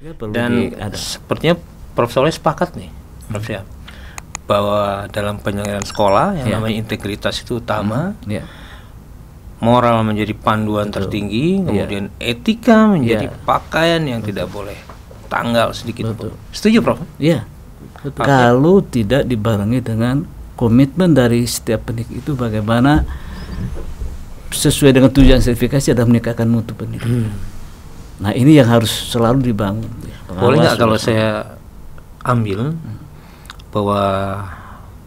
Ya, Dan sepertinya Prof. Soleh sepakat nih, Prof. ya, bahwa dalam penyelenggaraan sekolah yang namanya integritas itu utama, moral menjadi panduan tertinggi, kemudian etika menjadi pakaian yang tidak boleh tanggal sedikit pun. Setuju, Prof? Iya. Kalau tidak dibarengi dengan komitmen dari setiap pendidik itu bagaimana sesuai dengan tujuan sertifikasi adalah meningkatkan mutu pendidik. Nah, ini yang harus selalu dibangun. Boleh nggak kalau saya ambil bahwa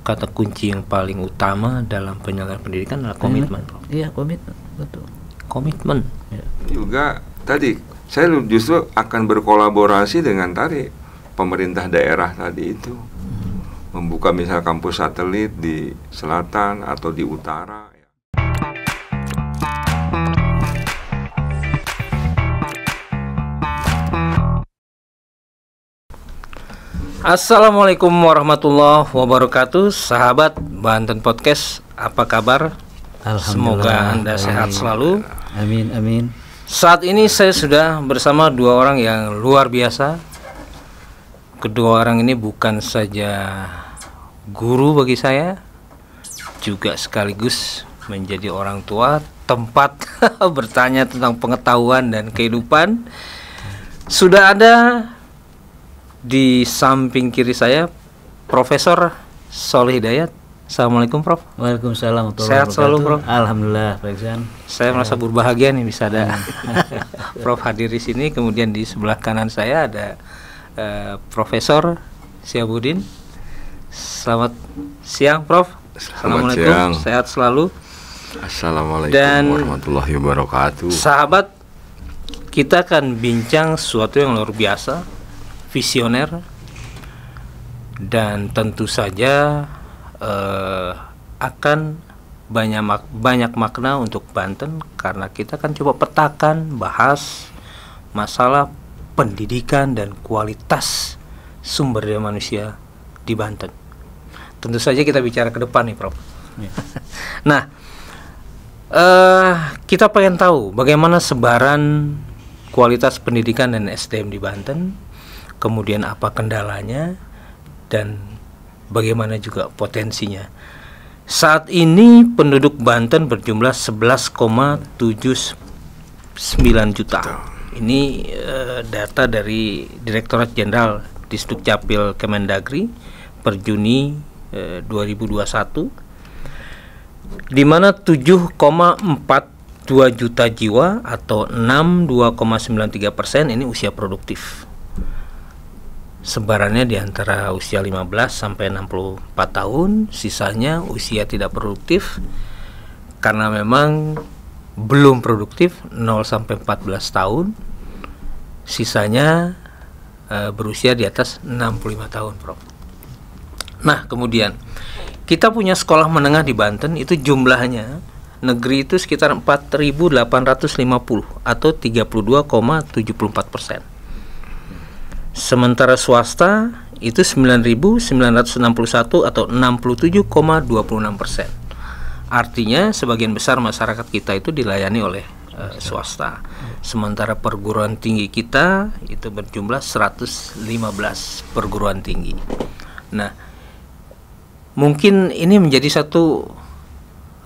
kata kunci yang paling utama dalam penyelenggaraan pendidikan adalah komitmen, Prof? Iya, komitmen, betul. Komitmen. Ya. Juga tadi saya justru akan berkolaborasi dengan tadi pemerintah daerah tadi itu, membuka misal kampus satelit di selatan atau di utara. Assalamualaikum warahmatullahi wabarakatuh, sahabat Banten Podcast, apa kabar? Semoga Anda sehat selalu. Amin, amin. Saat ini saya sudah bersama dua orang yang luar biasa. Kedua orang ini bukan saja guru bagi saya, juga sekaligus menjadi orang tua, tempat bertanya tentang pengetahuan dan kehidupan. Sudah ada di samping kiri saya Profesor Soleh Hidayat. Assalamualaikum, Prof. Waalaikumsalam. Sehat selalu, Prof. Alhamdulillah, Pak Iksan. Saya merasa berbahagia nih bisa ada Prof hadir di sini. Kemudian di sebelah kanan saya ada Profesor Syahabudin. Selamat siang, Prof. Assalamualaikum. Siang. Sehat selalu. Assalamualaikum warahmatullahi wabarakatuh. Sahabat, kita akan bincang sesuatu yang luar biasa, visioner, dan tentu saja akan banyak makna untuk Banten, karena kita akan coba petakan, bahas masalah pendidikan dan kualitas sumber daya manusia di Banten. Tentu saja kita bicara ke depan nih, Prof. Nah, kita pengen tahu bagaimana sebaran kualitas pendidikan dan SDM di Banten, kemudian apa kendalanya, dan bagaimana juga potensinya. Saat ini penduduk Banten berjumlah 11,79 juta. Ini data dari Direktorat Jenderal Disdukcapil Kemendagri per Juni 2021, di mana 7,42 juta jiwa atau 62,93% ini usia produktif. Sebarannya di antara usia 15 sampai 64 tahun, sisanya usia tidak produktif karena memang belum produktif 0 sampai 14 tahun. Sisanya berusia di atas 65 tahun, Prof. Nah, kemudian kita punya sekolah menengah di Banten, itu jumlahnya negeri itu sekitar 4.850 atau 32,74%. Sementara swasta itu 9.961 atau 67,26%. Artinya sebagian besar masyarakat kita itu dilayani oleh swasta. Sementara perguruan tinggi kita itu berjumlah 115 perguruan tinggi. Nah, mungkin ini menjadi satu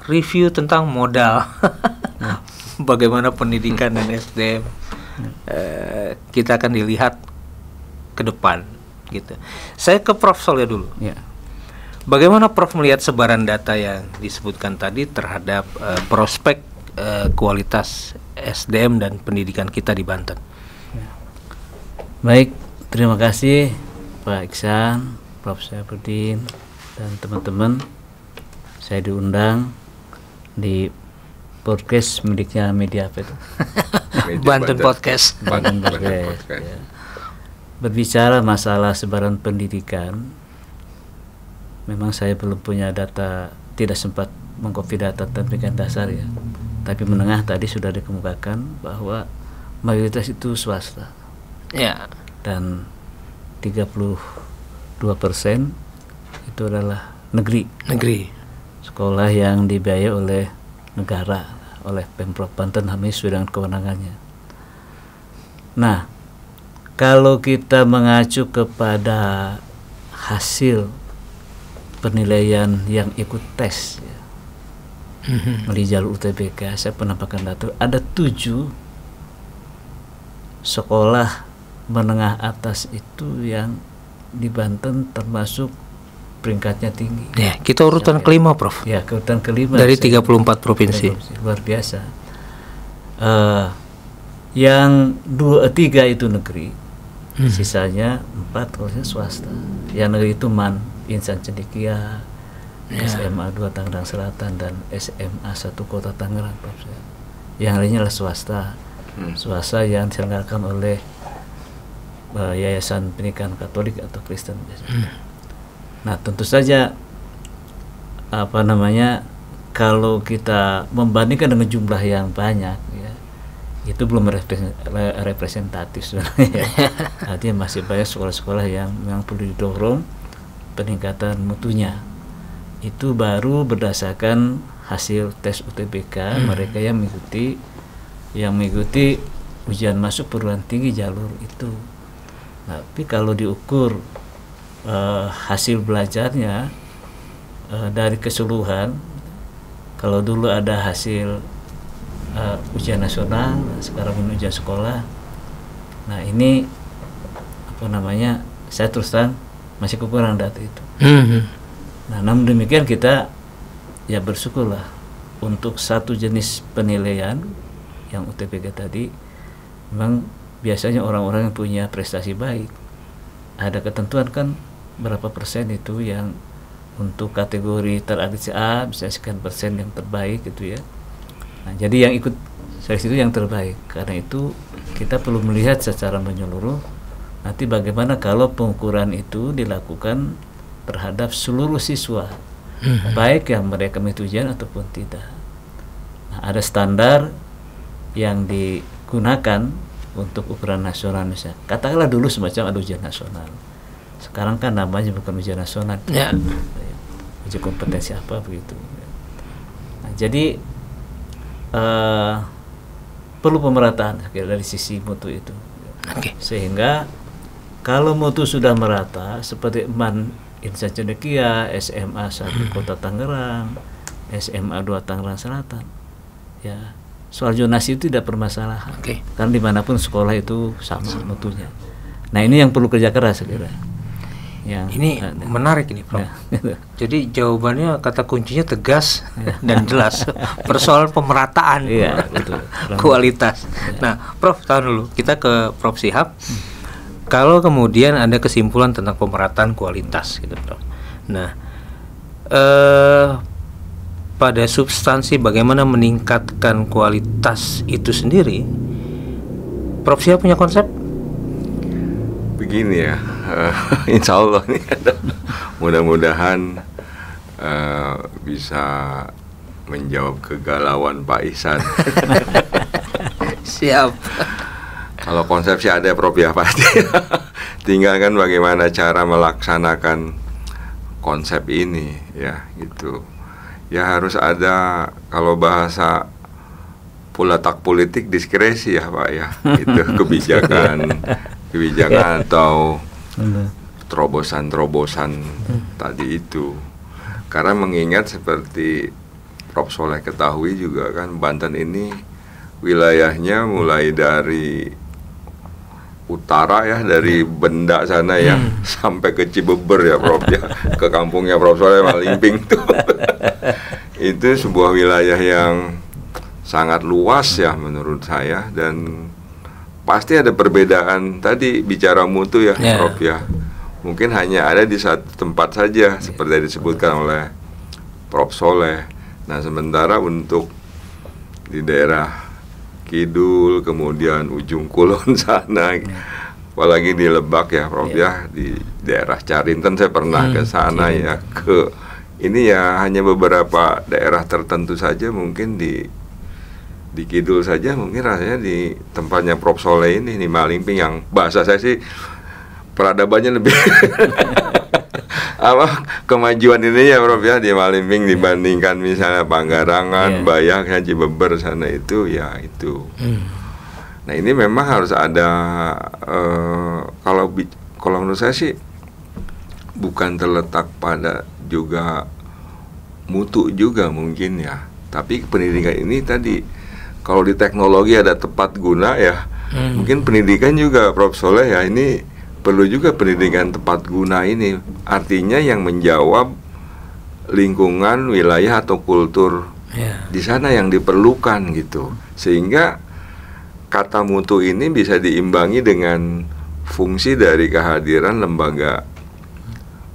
review tentang modal. Bagaimana pendidikan dan SDM kita akan dilihat ke depan gitu. Saya ke Prof Soleh dulu. Ya. Bagaimana Prof melihat sebaran data yang disebutkan tadi terhadap prospek kualitas SDM dan pendidikan kita di Banten? Ya. Baik, terima kasih Pak Iksan, Prof Syahabudin, dan teman-teman. Saya diundang di podcast miliknya media apa itu? Banten Podcast. Banten Podcast. Ya. Berbicara masalah sebaran pendidikan, memang saya belum punya data, tidak sempat mengkopi data pendidikan dasar ya. Tapi menengah tadi sudah dikemukakan bahwa mayoritas itu swasta. Ya. Dan 32% itu adalah negeri. Sekolah yang dibiayai oleh negara, oleh Pemprov Banten, sesuai dengan kewenangannya. Nah, kalau kita mengacu kepada hasil penilaian yang ikut tes ya, melalui jalur UTBK, saya pernah pakai data, ada 7 sekolah menengah atas itu yang di Banten termasuk peringkatnya tinggi. Ya, kita urutan kelima, Prof. Ya, urutan kelima Dari 34 provinsi. Luar biasa. Yang 3 itu negeri, sisanya 4 kalau swasta. Yang negeri itu MAN, Insan Cendekia, SMA 2 Tangerang Selatan, dan SMA 1 Kota Tangerang. Yang lainnya adalah swasta. Swasta yang diselenggarakan oleh Yayasan Pendidikan Katolik atau Kristen biasanya. Nah, tentu saja kalau kita membandingkan dengan jumlah yang banyak ya, itu belum representatif sebenarnya. Artinya masih banyak sekolah-sekolah yang memang perlu didorong peningkatan mutunya. Itu baru berdasarkan hasil tes UTBK mereka yang mengikuti ujian masuk perguruan tinggi jalur itu. Tapi kalau diukur hasil belajarnya dari keseluruhan, kalau dulu ada hasil ujian nasional, sekarang ujian sekolah. Nah, ini saya terus terang masih kekurangan data itu. Nah, namun demikian kita ya bersyukurlah untuk satu jenis penilaian yang UTBK tadi, memang biasanya orang-orang yang punya prestasi baik, ada ketentuan kan berapa persen itu yang untuk kategori terakreditasi A, bisa sekian persen yang terbaik gitu ya. Nah, jadi yang ikut seleksi itu yang terbaik. Karena itu kita perlu melihat secara menyeluruh nanti bagaimana kalau pengukuran itu dilakukan terhadap seluruh siswa, baik yang mereka mengikuti ujian ataupun tidak. Nah, ada standar yang digunakan untuk ukuran nasional misalnya. Katakanlah dulu semacam ada ujian nasional. Sekarang kan namanya bukan ujian nasional. Ya. Uji kompetensi apa begitu. Nah, jadi perlu pemerataan dari sisi mutu itu. Sehingga kalau mutu sudah merata seperti MAN Insan Cendekia, SMA 1 Kota Tangerang, SMA 2 Tangerang Selatan, ya soal zonasi itu tidak permasalahan. Karena dimanapun sekolah itu sama mutunya. Nah, ini yang perlu kerja keras segera. Ini menarik ini, Prof. Jadi jawabannya kata kuncinya tegas dan jelas. Persoalan pemerataan kualitas. Nah, Prof, tahan dulu. Kita ke Prof Shihab. Kalau kemudian ada kesimpulan tentang pemerataan kualitas, gitu, Prof. Nah, pada substansi bagaimana meningkatkan kualitas itu sendiri, Prof Shihab punya konsep? Begini ya, insya Allah nih, mudah-mudahan bisa menjawab kegalauan Pak Ihsan. Siap. Kalau konsep sih ada, Prof, ya pasti. Tinggal kan bagaimana cara melaksanakan konsep ini, ya gitu. Ya harus ada, kalau bahasa pulatak politik, diskresi ya Pak ya. Itu kebijakan atau terobosan tadi itu. Karena mengingat seperti Prof Soleh ketahui juga kan, Banten ini wilayahnya mulai dari utara ya, dari Benda sana ya, sampai ke Cibeber ya Prof ya, ke kampungnya Prof Soleh Malimping tuh. Itu sebuah wilayah yang sangat luas ya menurut saya, dan pasti ada perbedaan tadi bicara mutu ya Prof ya. Mungkin hanya ada di satu tempat saja seperti yang disebutkan oleh Prof Soleh. Nah, sementara untuk di daerah Kidul, kemudian ujung Kulon sana, apalagi di Lebak ya Prof ya, di daerah Carinten saya pernah ke sana ya, ini ya hanya beberapa daerah tertentu saja, mungkin di Kidul saja mungkin rasanya di tempatnya Prof Soleh ini, di Malimping, yang bahasa saya sih peradabannya lebih kemajuan ini ya Prof ya, di Malimping dibandingkan misalnya Panggarangan, Bayang, Cibeber sana itu ya itu. Nah ini memang harus ada kalau menurut saya sih bukan terletak pada juga mutu juga mungkin ya, tapi pendidikan ini tadi kalau di teknologi ada tepat guna ya, mungkin pendidikan juga Prof Soleh ya, ini perlu juga pendidikan tepat guna ini, artinya yang menjawab lingkungan, wilayah atau kultur di sana yang diperlukan gitu, sehingga kata mutu ini bisa diimbangi dengan fungsi dari kehadiran lembaga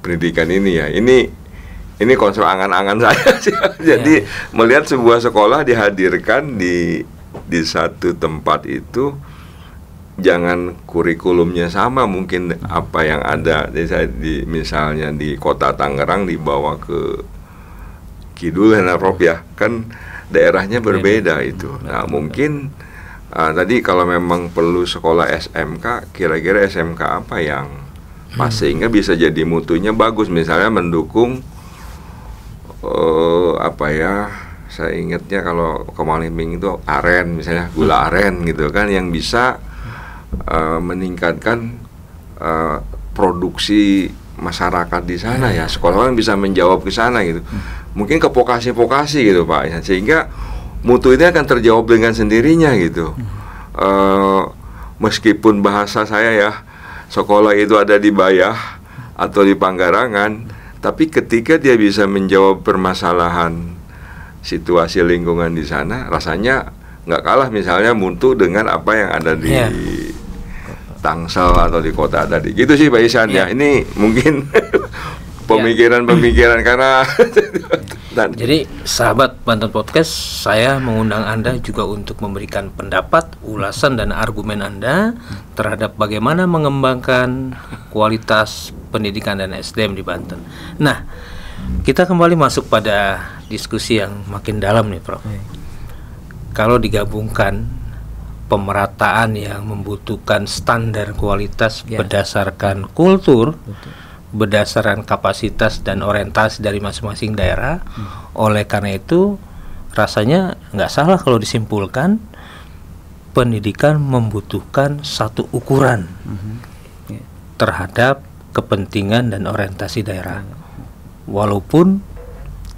pendidikan ini ya. Ini konsep angan-angan saya sih. Jadi melihat sebuah sekolah dihadirkan di satu tempat itu, jangan kurikulumnya sama mungkin apa yang ada misalnya di kota Tangerang dibawa ke Kidul ya Prof ya, kan daerahnya berbeda itu. Nah mungkin tadi kalau memang perlu sekolah SMK, kira-kira SMK apa yang pas sehingga bisa jadi mutunya bagus, misalnya mendukung saya ingatnya kalau ke Maliming itu aren, misalnya gula aren gitu kan, yang bisa meningkatkan produksi masyarakat di sana ya, sekolah kan bisa menjawab ke sana gitu, mungkin ke vokasi-vokasi gitu Pak, sehingga mutu ini akan terjawab dengan sendirinya gitu. Meskipun bahasa saya ya, sekolah itu ada di Bayah atau di Panggarangan, tapi ketika dia bisa menjawab permasalahan situasi lingkungan di sana, rasanya nggak kalah misalnya mutu dengan apa yang ada di Tangsel atau di kota tadi. Gitu sih Pak Ihsan ya. Ini mungkin pemikiran-pemikiran karena jadi sahabat Banten Podcast, saya mengundang Anda juga untuk memberikan pendapat, ulasan dan argumen Anda terhadap bagaimana mengembangkan kualitas pendidikan dan SDM di Banten. Nah, kita kembali masuk pada diskusi yang makin dalam nih Prof. Kalau digabungkan pemerataan yang membutuhkan standar kualitas berdasarkan kultur, berdasarkan kapasitas dan orientasi dari masing-masing daerah. Oleh karena itu rasanya nggak salah kalau disimpulkan pendidikan membutuhkan satu ukuran terhadap kepentingan dan orientasi daerah, walaupun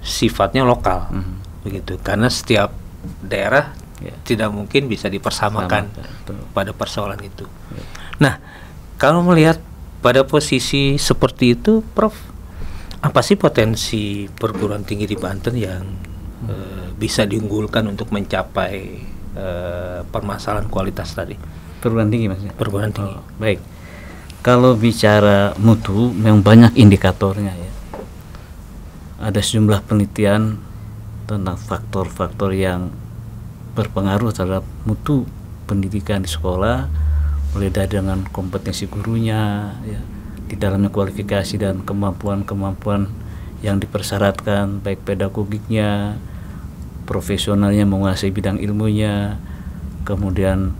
sifatnya lokal, begitu, karena setiap daerah tidak mungkin bisa dipersamakan pada persoalan itu. Nah, kalau melihat pada posisi seperti itu, Prof, apa sih potensi perguruan tinggi di Banten yang bisa diunggulkan untuk mencapai permasalahan kualitas tadi? Perguruan tinggi maksudnya? Perguruan tinggi. Baik. Kalau bicara mutu, memang banyak indikatornya ya. Ada sejumlah penelitian tentang faktor-faktor yang berpengaruh terhadap mutu pendidikan di sekolah, mulai dari dengan kompetensi gurunya, ya, di dalamnya kualifikasi dan kemampuan-kemampuan yang dipersyaratkan, baik pedagogiknya, profesionalnya menguasai bidang ilmunya, kemudian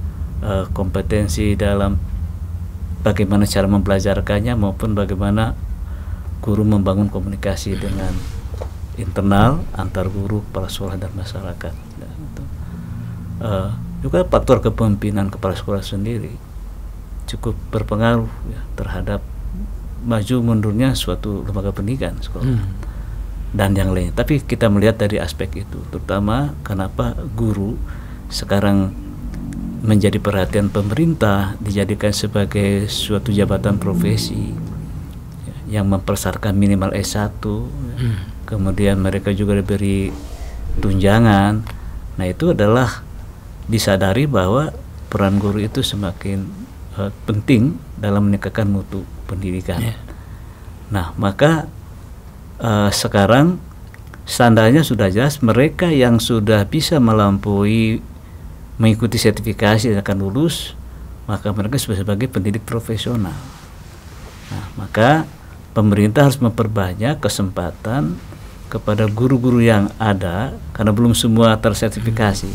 kompetensi dalam bagaimana cara mempelajarkannya maupun bagaimana guru membangun komunikasi dengan internal antar guru, kepala sekolah dan masyarakat. Juga faktor kepemimpinan kepala sekolah sendiri cukup berpengaruh ya, terhadap maju mundurnya suatu lembaga pendidikan sekolah dan yang lain. Tapi kita melihat dari aspek itu, terutama kenapa guru sekarang menjadi perhatian pemerintah, dijadikan sebagai suatu jabatan profesi ya, yang mempersyaratkan minimal S1 ya. Kemudian mereka juga diberi tunjangan. Nah, itu adalah disadari bahwa peran guru itu semakin penting dalam meningkatkan mutu pendidikan. Nah, maka sekarang standarnya sudah jelas, mereka yang sudah bisa melampaui mengikuti sertifikasi dan akan lulus, maka mereka sebagai pendidik profesional. Nah, maka pemerintah harus memperbanyak kesempatan kepada guru-guru yang ada, karena belum semua tersertifikasi.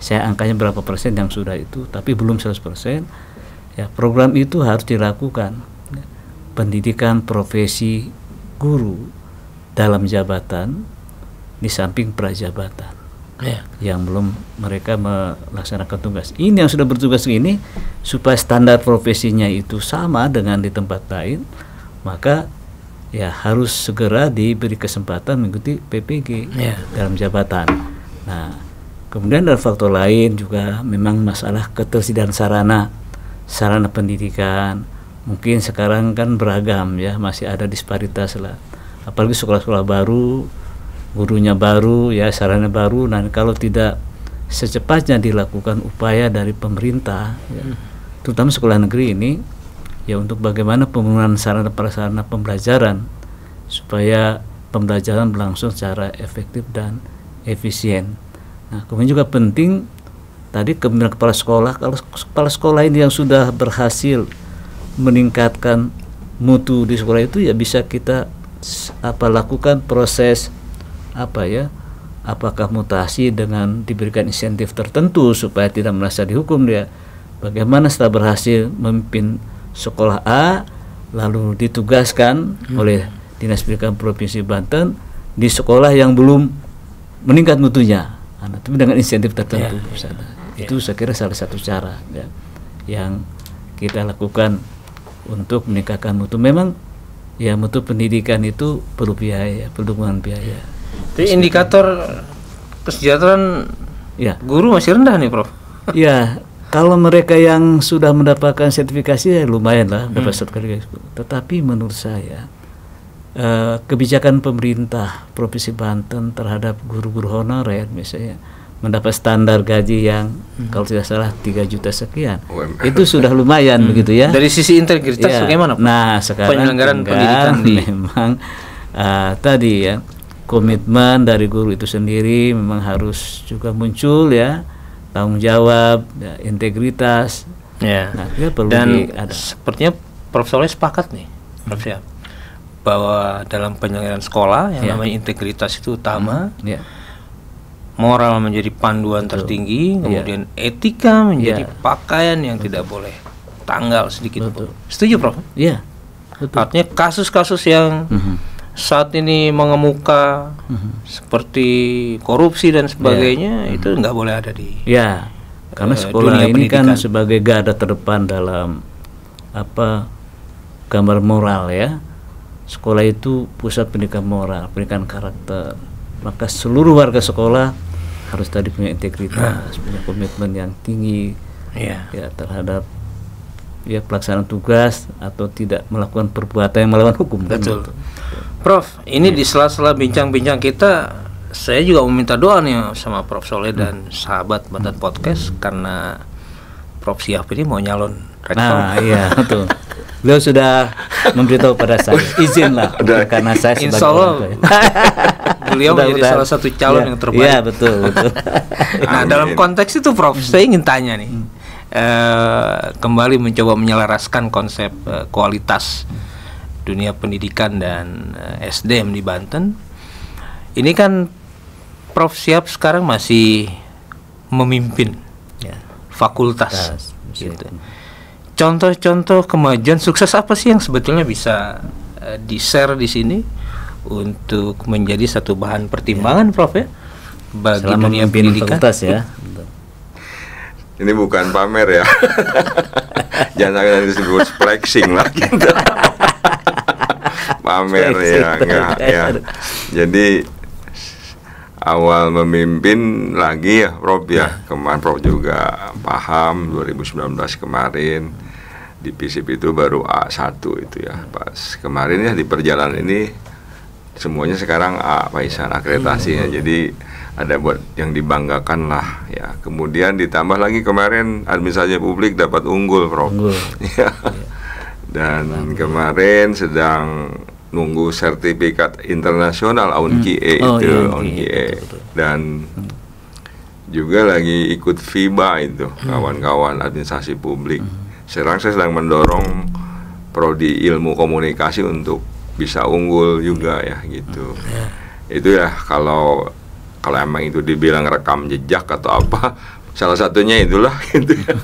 Saya angkanya berapa persen yang sudah itu, tapi belum 100%. Ya, program itu harus dilakukan. Pendidikan profesi guru dalam jabatan di samping prajabatan. yang belum mereka melaksanakan tugas. Ini yang sudah bertugas ini supaya standar profesinya itu sama dengan di tempat lain, maka ya harus segera diberi kesempatan mengikuti PPG dalam jabatan. Nah, kemudian ada faktor lain juga, memang masalah ketersediaan sarana pendidikan. Mungkin sekarang kan beragam ya, masih ada disparitas lah. Apalagi sekolah-sekolah baru, gurunya baru ya, sarana baru. Nah, kalau tidak secepatnya dilakukan upaya dari pemerintah ya, terutama sekolah negeri ini ya, untuk bagaimana pembangunan sarana prasarana pembelajaran supaya pembelajaran berlangsung secara efektif dan efisien. Nah, kemudian juga penting tadi kepemimpinan kepala sekolah. Kalau kepala sekolah ini yang sudah berhasil meningkatkan mutu di sekolah itu, ya bisa kita lakukan proses apakah mutasi dengan diberikan insentif tertentu supaya tidak merasa dihukum dia. Bagaimana setelah berhasil memimpin sekolah A lalu ditugaskan oleh Dinas Pendidikan Provinsi Banten di sekolah yang belum meningkat mutunya, tapi dengan insentif tertentu. Itu saya kira salah satu cara ya, yang kita lakukan untuk meningkatkan mutu. Memang ya, mutu pendidikan itu perlu biaya, perlu dukungan biaya. Jadi indikator kesejahteraan guru masih rendah nih, Prof. Ya, kalau mereka yang sudah mendapatkan sertifikasi ya lumayan lah dapat sertifikasi. Tetapi menurut saya kebijakan pemerintah Provinsi Banten terhadap guru-guru honorer misalnya mendapat standar gaji yang kalau tidak salah 3 juta sekian, itu sudah lumayan begitu ya. Dari sisi integritas bagaimana? Nah, sekarang penyelenggaraan pendidikan memang tadi ya, komitmen dari guru itu sendiri memang harus juga muncul ya, tanggung jawab, ya, integritas. Ya. Nah, perlu dan ada. Sepertinya Prof. Soleh sepakat nih, Prof. Syihab, bahwa dalam penyelenggaraan sekolah yang namanya integritas itu utama. Moral menjadi panduan tertinggi, kemudian etika menjadi pakaian yang tidak boleh tanggal sedikit pun. Setuju, Prof? Iya, betul. Artinya kasus-kasus yang saat ini mengemuka seperti korupsi dan sebagainya itu nggak boleh ada di karena sekolah ini pendidikan kan sebagai garda terdepan dalam gambar moral ya. Sekolah itu pusat pendidikan moral, pendidikan karakter. Maka seluruh warga sekolah harus tadi punya integritas, punya komitmen yang tinggi ya terhadap pelaksanaan tugas atau tidak melakukan perbuatan yang melawan hukum. Betul. Prof, ini di sela-sela bincang-bincang kita, saya juga meminta doa nih sama Prof. Soleh dan sahabat Banten Podcast, karena Prof. Syihab ini mau nyalon rektor. Nah, iya betul. Beliau sudah memberitahu pada saya, izinlah karena saya sebagai Insya Allah beliau menjadi salah satu calon yang terbaik. Iya betul. Nah, dalam konteks itu Prof, saya ingin tanya nih, kembali mencoba menyelaraskan konsep kualitas dunia pendidikan dan SDM di Banten. Ini kan Prof. Syihab sekarang masih memimpin fakultas gitu. Contoh-contoh kemajuan sukses apa sih yang sebetulnya bisa di-share di sini untuk menjadi satu bahan pertimbangan, Prof, ya, bagi selama dunia memimpin pendidikan fakultas ya. Ini bukan pamer ya. Jangan disebut flexing lah gitu. Pamer ya, enggak ya. Jadi awal memimpin lagi ya, Prof ya. Kemarin Prof juga paham 2019 kemarin di PISIP itu baru A1 itu ya. Pas kemarin ya di perjalanan ini semuanya sekarang A, Paisan akreditasinya. Jadi ada buat yang dibanggakan lah ya. Kemudian ditambah lagi kemarin administrasi publik dapat unggul, Prof. Ya. Dan kemarin sedang nunggu sertifikat internasional AUNQIE AUNQIE. Dan juga lagi ikut FIBA itu, kawan-kawan administrasi publik. Sekarang saya sedang mendorong prodi ilmu komunikasi untuk bisa unggul juga ya gitu. Itu ya kalau emang itu dibilang rekam jejak atau apa, salah satunya itulah gitu ya.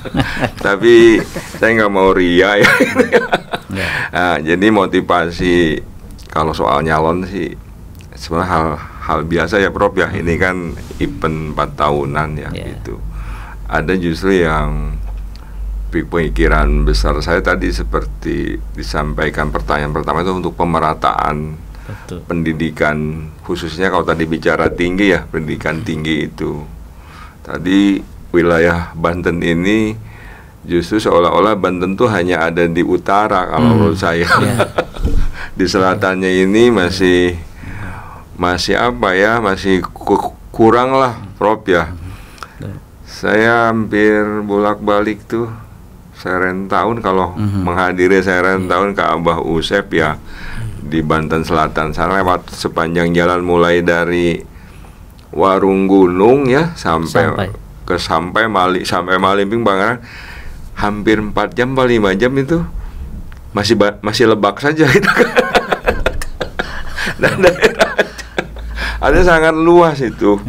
Tapi saya nggak mau ria ya. Nah, jadi motivasi kalau soal nyalon sih sebenarnya hal biasa ya Prof ya. Ini kan event 4 tahunan ya gitu. Ada justru yang pemikiran besar saya tadi seperti disampaikan pertanyaan pertama itu untuk pemerataan pendidikan, khususnya kalau tadi bicara tinggi ya, pendidikan tinggi itu. Tadi wilayah Banten ini justru seolah-olah Banten tuh hanya ada di utara kalau menurut saya. Di selatannya ini masih apa ya, masih kurang lah Prof ya. Saya hampir bolak-balik tuh Serentahun kalau menghadiri Serentahun ke Abah Usep ya di Banten Selatan. Saya lewat sepanjang jalan mulai dari Warung Gunung ya sampai Malimping Bangaran, hampir 4 jam atau 5 jam itu masih lebak saja gitu. Dan daerah ada sangat luas itu.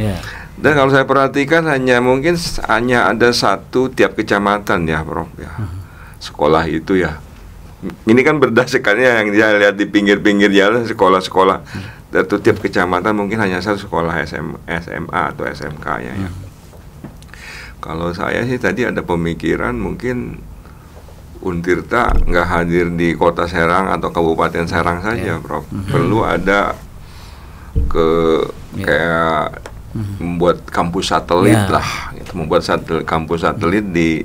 Dan kalau saya perhatikan mungkin hanya ada 1 tiap kecamatan ya Prof ya. Sekolah itu ya. Ini kan berdasarkannya yang saya lihat di pinggir-pinggir jalan sekolah-sekolah. Dan tiap kecamatan mungkin hanya 1 sekolah SMA atau SMK ya. Kalau saya sih tadi ada pemikiran mungkin Untirta nggak hadir di Kota Serang atau Kabupaten Serang saja Prof. Perlu ada kayak membuat kampus satelit lah, gitu. Membuat kampus satelit di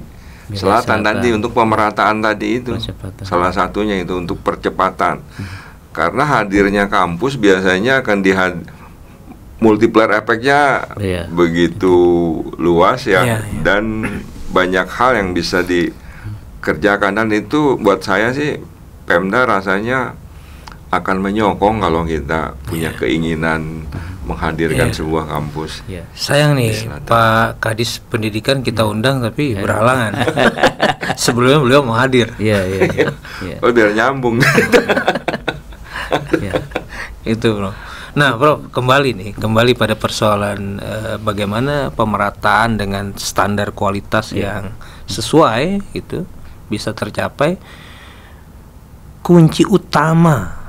selatan tadi untuk pemerataan tadi itu. Salah satunya itu untuk percepatan. Karena hadirnya kampus biasanya akan multiplier efeknya begitu luas ya, dan banyak hal yang bisa dikerjakan, dan itu buat saya sih Pemda rasanya akan menyokong kalau kita punya keinginan menghadirkan sebuah kampus. Sayang nih Pak Kadis Pendidikan kita undang tapi berhalangan. Sebelumnya beliau mau hadir. Oh biar nyambung. Itu Bro. Nah Bro, kembali pada persoalan bagaimana pemerataan dengan standar kualitas yang sesuai itu bisa tercapai. Kunci utama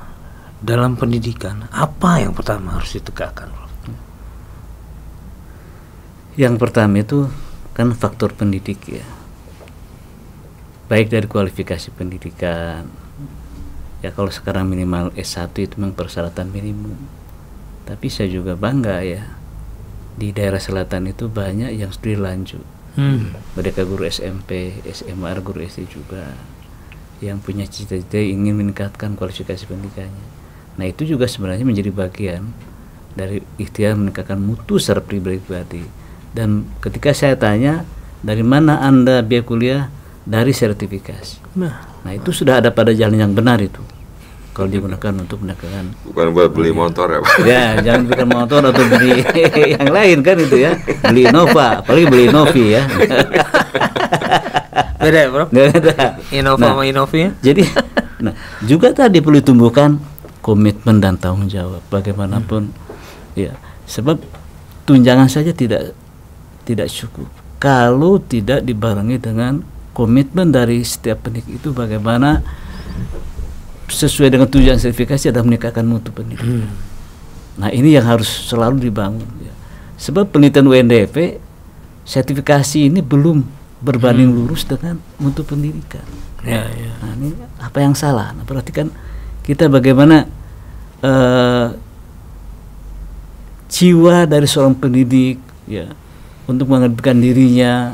dalam pendidikan, apa yang pertama harus ditegakkan? Yang pertama itu kan faktor pendidik ya, baik dari kualifikasi pendidikan ya. Kalau sekarang minimal S1 itu memang persyaratan minimum, tapi saya juga bangga ya, di daerah selatan itu banyak yang studi lanjut. Mereka guru SMP, SMA, guru SD juga, yang punya cita-cita ingin meningkatkan kualifikasi pendidikannya. Nah itu juga sebenarnya menjadi bagian dari ikhtiar meningkatkan mutu secara pribadi. Dan ketika saya tanya, dari mana Anda biaya kuliah? Dari sertifikasi. Nah itu sudah ada pada jalan yang benar itu. Kalau digunakan untuk meningkatkan. Bukan buat beli motor ya Pak? Ya jangan beli motor atau beli yang lain kan itu ya. Beli Innova, apalagi beli Innovi ya. Beda ya Bro? Beda. Innova sama Innovi ya? Jadi juga tadi perlu tumbuhkan komitmen dan tanggung jawab bagaimanapun ya, sebab tunjangan saja tidak cukup kalau tidak dibarengi dengan komitmen dari setiap pendidik itu bagaimana sesuai dengan tujuan sertifikasi adalah meningkatkan mutu pendidikan. Nah ini yang harus selalu dibangun ya. Sebab penelitian UNDP sertifikasi ini belum berbanding lurus dengan mutu pendidikan. Nah ini apa yang salah? Nah perhatikan kita bagaimana jiwa dari seorang pendidik ya, untuk mengabdikan dirinya,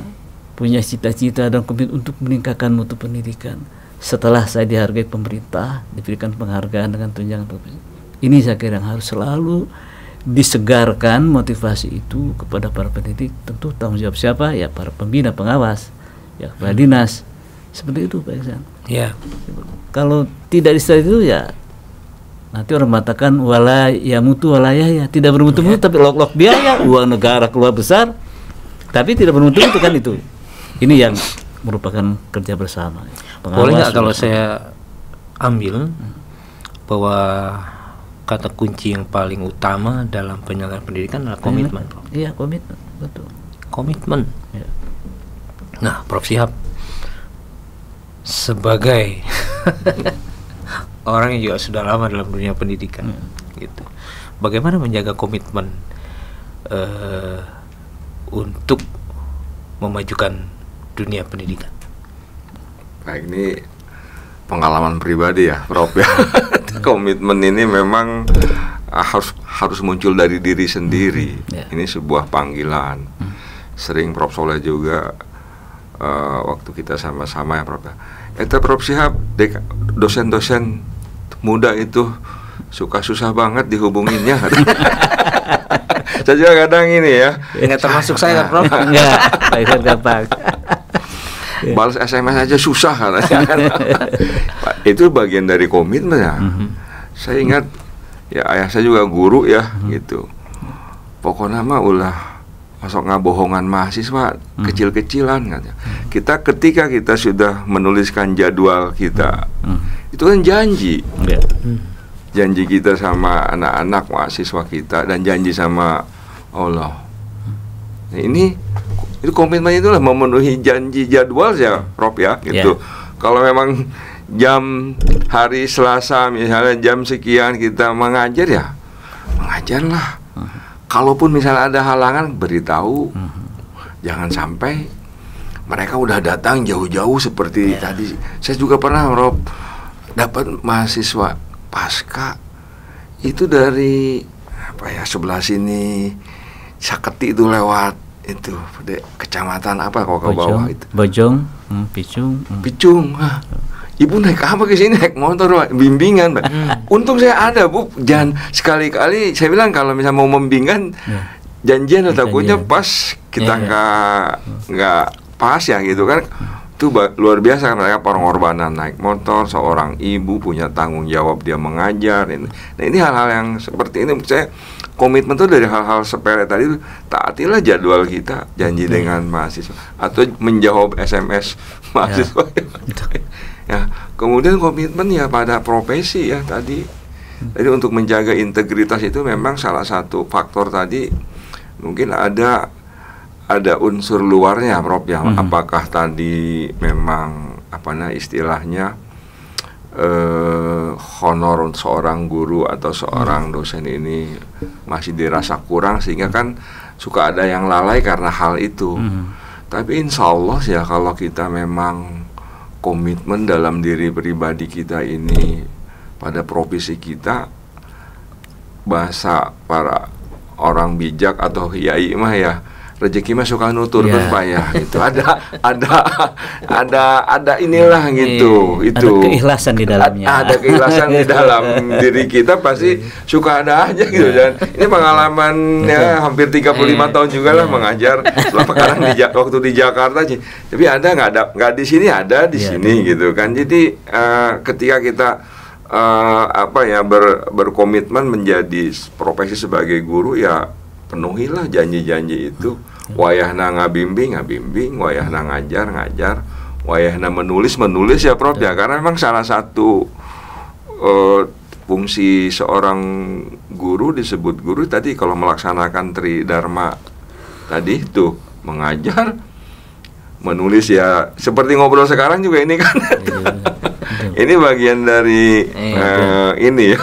punya cita-cita dan komitmen untuk meningkatkan mutu pendidikan. Setelah saya dihargai pemerintah, diberikan penghargaan dengan tunjangan profesi, ini saya kira yang harus selalu disegarkan motivasi itu kepada para pendidik. Tentu tanggung jawab siapa? Ya para pembina, pengawas, ya kepala dinas. Seperti itu Pak Iksan. Kalau tidak disertai itu ya nanti orang mengatakan mutu walayah tidak bermutu-mutu, tapi lok-lok biaya, uang negara keluar besar, tapi tidak bermutu-mutu kan itu. Ini yang merupakan kerja bersama. Boleh nggak kalau saya ambil bahwa kata kunci yang paling utama dalam penyelenggaraan pendidikan adalah komitmen? Iya, komitmen, betul. Komitmen. Ya. Nah, Prof Syihab sebagai orang yang juga sudah lama dalam dunia pendidikan, gitu. bagaimana menjaga komitmen untuk memajukan dunia pendidikan? Baik, ini pengalaman pribadi ya, Prof ya. Komitmen ini memang harus muncul dari diri sendiri. Ini sebuah panggilan. Sering Prof Soleh juga waktu kita sama-sama ya Prof. Eta Prof Syihab, dosen-dosen muda itu suka susah banget dihubunginnya. Saya juga kadang ini ya. Enggak termasuk saya kan Prof? Enggak, saya gampang. Balas SMS aja susah katanya. Itu bagian dari komitmen ya. Saya ingat ya ayah saya juga guru ya gitu. Pokoknya mah ulah masuk ngabohongan mahasiswa kecil-kecilan katanya. Ketika kita sudah menuliskan jadwal kita, itu kan janji. Janji kita sama anak-anak mahasiswa kita dan janji sama Allah. Nah, itu komitmen itulah memenuhi janji jadwal ya Prof ya gitu. Kalau memang jam hari Selasa misalnya jam sekian kita mengajar ya mengajarlah. Kalaupun misalnya ada halangan beritahu. Jangan sampai mereka udah datang jauh-jauh seperti tadi. Saya juga pernah Prof dapat mahasiswa pasca itu dari sebelah sini Saketi itu lewat itu kecamatan apa kalau ke bawah itu Bojong, Picung. Ibu naik apa ke sini? Naik motor, bimbingan. Untung saya ada Bu, jangan sekali-kali saya bilang kalau misalnya mau membimbingan janjian takutnya pas kita nggak pas ya gitu kan. Itu luar biasa mereka pengorbanan naik motor, seorang ibu punya tanggung jawab dia mengajar. Nah ini hal-hal yang seperti ini saya komitmen itu dari hal-hal sepele tadi, taatilah jadwal kita, janji dengan mahasiswa atau menjawab SMS mahasiswa. Ya, kemudian komitmen ya pada profesi ya tadi. Jadi untuk menjaga integritas itu memang salah satu faktor tadi mungkin ada unsur luarnya Prof ya. Apakah tadi memang istilahnya honor seorang guru atau seorang dosen ini masih dirasa kurang sehingga kan suka ada yang lalai karena hal itu. Tapi insya Allah ya kalau kita memang komitmen dalam diri pribadi kita ini pada profesi kita, bahasa para orang bijak atau kiai mah ya rezeki mah suka nuturkan Pak ya gitu. Ada inilah gitu. Itu ada keikhlasan di dalamnya. Ada keikhlasan di dalam diri kita pasti suka ada aja gitu. Dan ini pengalaman ya hampir 35 tahun juga lah mengajar. Selama kadang waktu di Jakarta sih. Tapi ada nggak di sini, ada di sini gitu kan. Jadi ketika kita berkomitmen menjadi profesi sebagai guru ya penuhilah janji-janji itu. Wayahna ngabimbing, wayahna ngajar, wayahna menulis ya Prof ya. Karena memang salah satu fungsi seorang guru disebut guru tadi kalau melaksanakan tridharma tadi itu mengajar, menulis ya seperti ngobrol sekarang juga ini kan. Ini bagian dari ini ya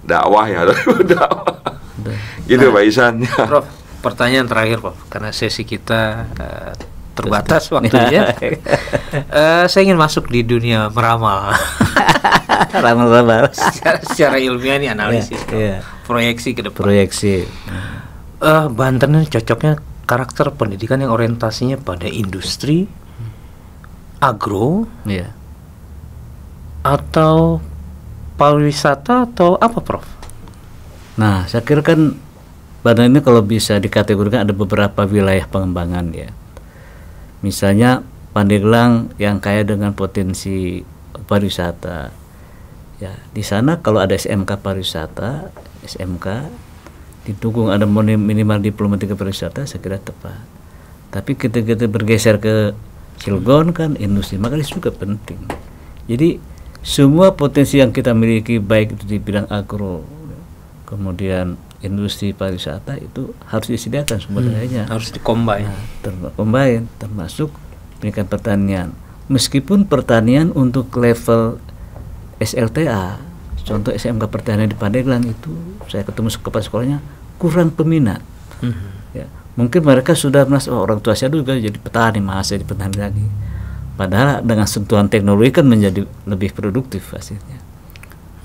dakwah ya, dakwah. Gitu Pak Ihsan. Prof, pertanyaan terakhir Prof, karena sesi kita terbatas waktunya. Saya ingin masuk di dunia meramal. Ramal-ramal. Secara ilmiah ini analisis, proyeksi ke depan. Proyeksi. Banten ini cocoknya karakter pendidikan yang orientasinya pada industri, agro, atau pariwisata atau apa Prof? Nah, saya kira kan Banten ini kalau bisa dikategorikan ada beberapa wilayah pengembangan ya. Misalnya Pandeglang yang kaya dengan potensi pariwisata. Ya, di sana kalau ada SMK pariwisata, SMK didukung ada minimal diploma 3 pariwisata, saya kira tepat. Tapi ketika kita bergeser ke Cilegon kan industri, maka itu juga penting. Jadi semua potensi yang kita miliki baik itu di bidang agro, kemudian industri pariwisata itu harus disediakan sumber dayanya, harus dikombin. Combine termasuk pendidikan pertanian. Meskipun pertanian untuk level SLTA Contoh SMK Pertanian di Pandeglang itu, saya ketemu kepala sekolahnya kurang peminat. Ya, mungkin mereka sudah merasa orang tua saya juga jadi petani, masa jadi petani lagi. Padahal dengan sentuhan teknologi kan menjadi lebih produktif hasilnya.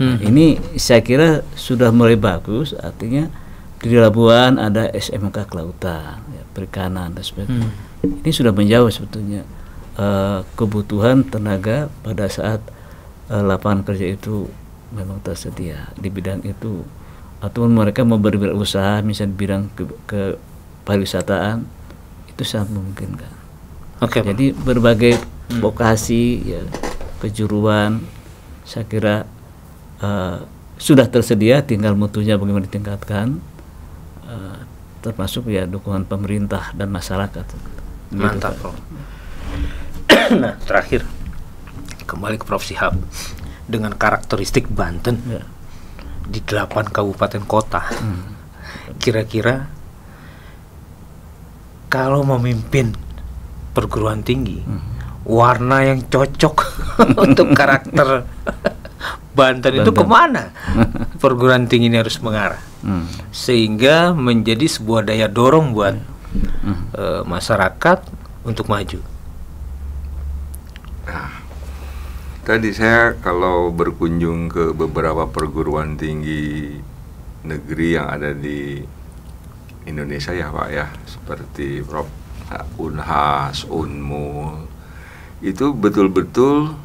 Nah, ini saya kira sudah mulai bagus, artinya di Labuan ada SMK Kelautan, ya, perikanan dan sebagainya. Ini sudah menjawab sebetulnya kebutuhan tenaga pada saat lapangan kerja itu memang tersedia di bidang itu, atau mereka mau berusaha misalnya di bidang ke pariwisataan, itu sangat memungkinkan. Jadi berbagai vokasi, ya, kejuruan, saya kira sudah tersedia, tinggal mutunya bagaimana ditingkatkan, termasuk ya dukungan pemerintah dan masyarakat. Mantap, Prof. Nah, terakhir kembali ke Prof. Shihab, dengan karakteristik Banten di 8 kabupaten kota, kira-kira kalau memimpin perguruan tinggi, warna yang cocok untuk karakter Banten itu kemana perguruan tinggi ini harus mengarah, sehingga menjadi sebuah daya dorong buat masyarakat untuk maju. Nah, tadi saya kalau berkunjung ke beberapa perguruan tinggi negeri yang ada di Indonesia ya Pak ya, seperti Prof. Unhas, Unmul, itu betul-betul,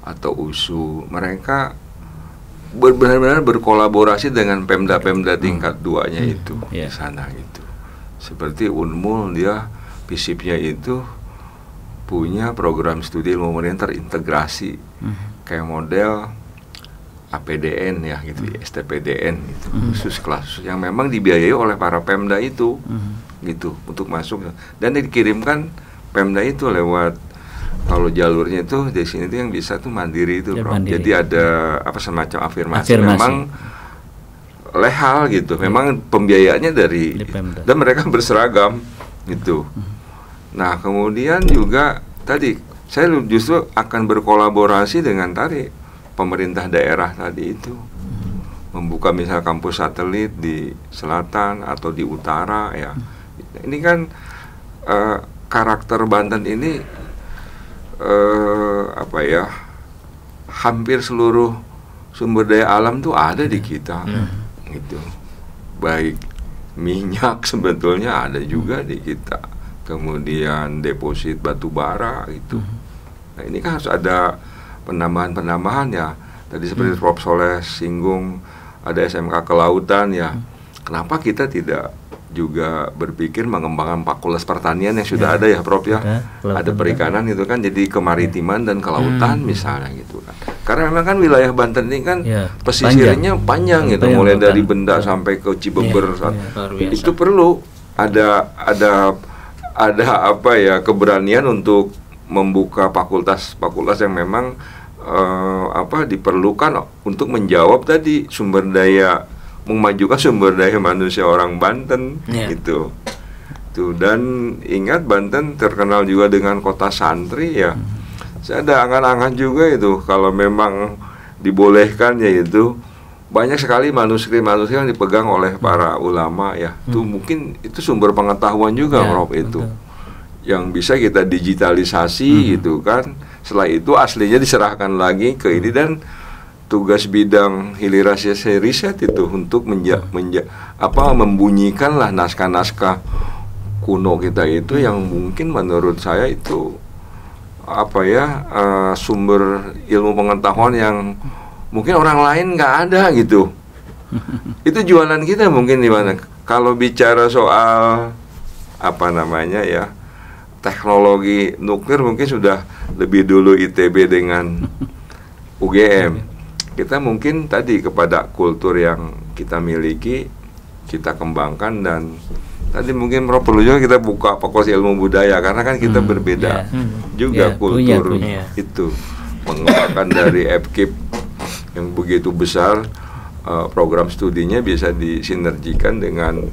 atau USU, mereka benar-benar berkolaborasi dengan Pemda-Pemda tingkat 2-nya itu di sana gitu. Seperti Unmul, dia FISIP-nya itu punya program studi ilmu pemerintahan terintegrasi kayak model APDN ya gitu, STPDN gitu, khusus kelas yang memang dibiayai oleh para Pemda itu gitu untuk masuk, dan dikirimkan Pemda itu lewat, kalau jalurnya itu di sini tuh yang bisa tuh mandiri itu, Bro. Jadi ada apa semacam afirmasi. Memang lehal gitu. Memang pembiayaannya dari dan mereka berseragam gitu. Nah, kemudian juga tadi saya justru akan berkolaborasi dengan tadi pemerintah daerah tadi itu. Membuka misal kampus satelit di selatan atau di utara ya. Ini kan karakter Banten ini apa ya, hampir seluruh sumber daya alam tuh ada di kita gitu, baik minyak sebetulnya ada juga di kita, kemudian deposit batu bara gitu. Nah, ini kan harus ada penambahan ya, tadi seperti Prof. Soleh singgung ada SMK Kelautan ya, kenapa kita tidak juga berpikir mengembangkan fakultas pertanian yang sudah ada ya Prof ya, ada perikanan itu kan, jadi kemaritiman dan kelautan misalnya gitu kan, karena memang kan wilayah Banten ini kan pesisirnya panjang gitu, mulai dari Benda sampai ke Cibeber, itu perlu ada apa ya, keberanian untuk membuka fakultas yang memang apa diperlukan untuk menjawab tadi sumber daya, memajukan sumber daya manusia orang Banten gitu. Tuh, dan ingat Banten terkenal juga dengan kota santri ya. Saya ada angan-angan juga itu kalau memang dibolehkan yaitu banyak sekali manuskrip-manuskrip yang dipegang oleh para ulama ya. Tuh mungkin itu sumber pengetahuan juga Prof itu. Yang bisa kita digitalisasi gitu kan. Setelah itu aslinya diserahkan lagi ke ini, dan tugas bidang hilirisasi riset itu untuk membunyikan lah naskah-naskah kuno kita itu yang mungkin menurut saya itu apa ya, sumber ilmu pengetahuan yang mungkin orang lain nggak ada gitu. Itu jualan kita mungkin di mana. Kalau bicara soal apa namanya ya, teknologi nuklir mungkin sudah lebih dulu ITB dengan UGM. Kita mungkin tadi kepada kultur yang kita miliki, kita kembangkan, dan tadi mungkin perlu juga kita buka fokus ilmu budaya, karena kan kita berbeda juga kultur itu. Mengembangkan dari FKIP yang begitu besar, program studinya bisa disinergikan dengan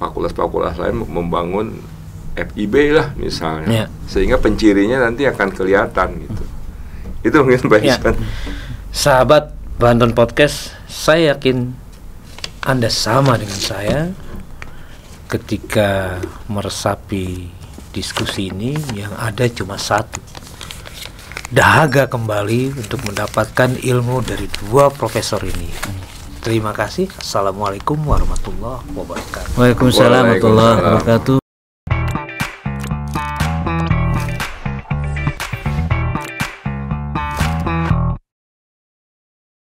fakultas-fakultas lain, membangun FIB lah misalnya, sehingga pencirinya nanti akan kelihatan gitu. Itu mungkin Pak Ihsan. Sahabat Banten Podcast, saya yakin Anda sama dengan saya ketika meresapi diskusi ini. Yang ada cuma satu, dahaga kembali untuk mendapatkan ilmu dari dua profesor ini. Terima kasih. Assalamualaikum warahmatullahi wabarakatuh. Waalaikumsalam warahmatullahi wabarakatuh.